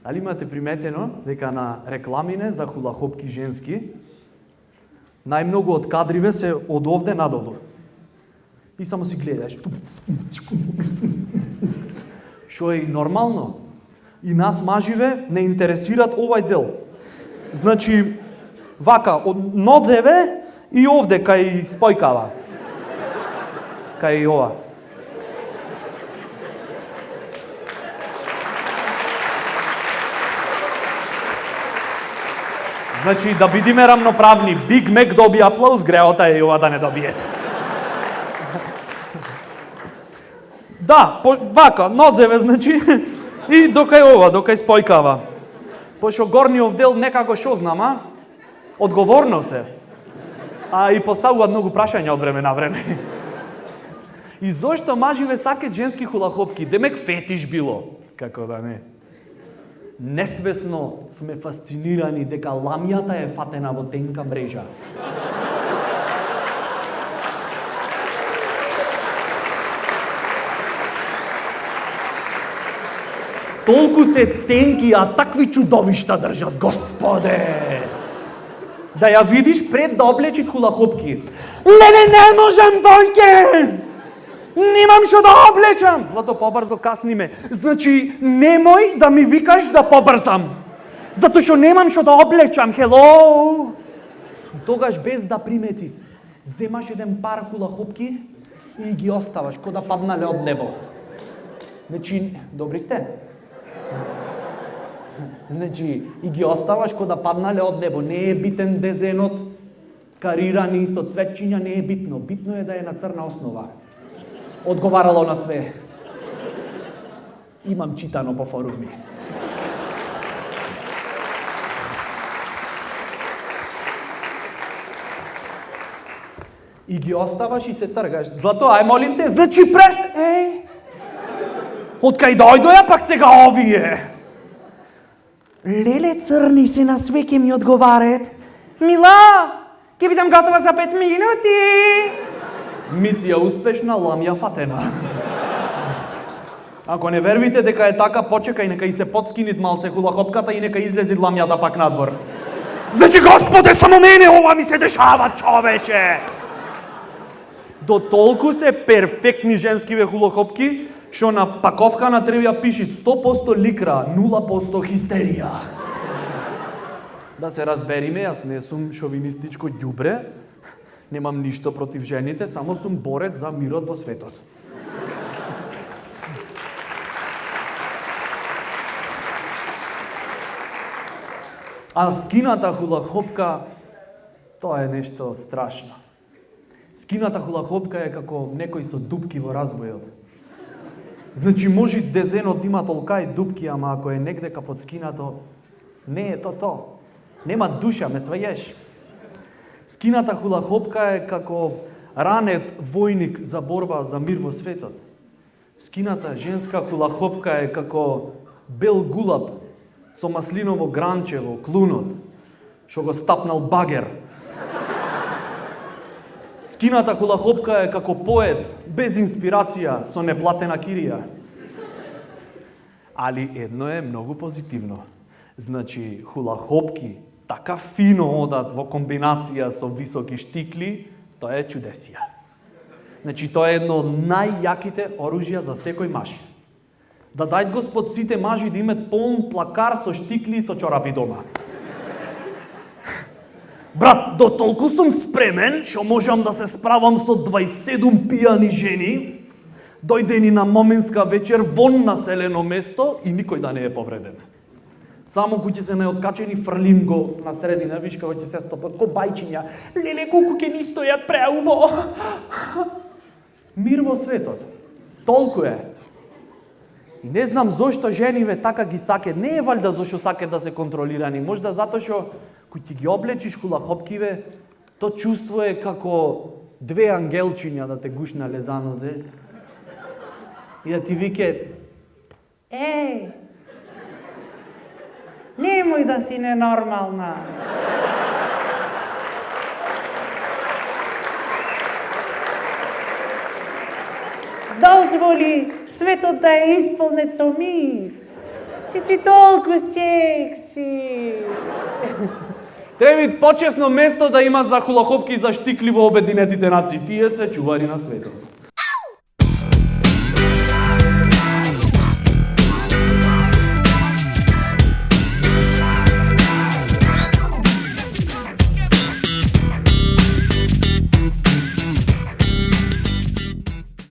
Али имате приметено дека на рекламине за хулахопки женски најмногу од кадриве се од овде надолу. И само си гледаш. Шо е и нормално. И нас маживе не интересираат овај дел. Значи, вака, од нодзеве и овде кај спојкава. Кај ова. Значи, да бидиме рамноправни, Биг Мек доби аплауз, греота е и ова да не добиете. Да, вака, нозеве, значи, и докај ова, докај спојкава. Пошто горниот дел некако шо знама, одговорно се. А и поставуваат многу прашања од време на време. И зошто маживе сакаат женски хулахопки? Демек фетиш било, како да не. Несвесно сме фасцинирани дека ламјата е фатена во тенка мрежа. Толку се тенки, а такви чудовишта држат, господе! Да ја видиш пред да облечит хулахопки. Леле, не можам, Бојке! Немам што да облечам! Злато, побрзо касниме. Значи, немој да ми викаш да побрзам. Затоа што немам што да облечам, хелоу! И тогаш без да примети, земаш еден пар хулахопки и ги оставаш, ко да паднале од небо. Значи, добри сте? Значи, и ги оставаш ко да паднале од небо. Не е битен дезенот, карирани со цветчиња, не е битно. Битно е да е на црна основа. Одговарало на све. Имам читано по форуми. И ги оставаш и се тргаш. Злато, ај молим те, значи откај дојдоја, пак сега овие. Леле, црни се на све ке ми одговарат. Мила, ке бидам готова за 5 минути. Мисија успешна, ламја фатена. Ако не верувате дека е така, почекај, нека и се подскинит малце хулахопката и нека излези ламјата пак надвор. Значи, господе, само мене ова ми се дешава, човече! До толку се перфектни женскиве хулахопки, што на паковка на требја пишит 100% ликра, 0% хистерија. Да се разбериме, јас не сум шовинистичко ѓубре, немам ништо против жените, само сум борец за мирот во светот. А скината хулахопка, тоа е нешто страшно. Скината хулахопка е како некој со дупки во развојот. Значи, може дезенот има толка и дупки, ама ако е негдека под скинато, не е то. Нема душа, ме свајеш. Скината хулахопка е како ранет војник за борба за мир во светот. Скината женска хулахопка е како бел гулаб со маслиново гранче во клунот, што го стапнал багер. Скината хулахопка е како поет, без инспирација, со неплатена кирија. Али едно е многу позитивно. Значи, хулахопки така фино одат во комбинација со високи штикли, тоа е чудесија. Значи, тоа е едно од најјаките оружја за секој маж. Да дајт Господ сите мажи да имат полн плакар со штикли и со чорапи дома. Брат, до толку сум спремен, што можам да се справам со 27 пијани жени, дојдени на моминска вечер вон населено место и никој да не е повреден. Само кој ќе се неоткачени фрлим го на средина, виж како ќе се стопат, ко бајчиња. Леле, колку ќе ни стојат преубо. Мир во светот. Толку е. И не знам зошто жениве така ги сакат. Не е валјда зашто сакат да се контролирани. Можда затоа што кој ти ги облечиш хулахопкиве, то чувство е како две ангелчиња да те гушнале за нозе и да ти викаат: немој да си ненормална. Дозволи светот да е исполнет со мир. Ти си толку секси. Треба почесно место да имат за хулахопки и за штикли во Обединетите нации. Тие се чувари на светот.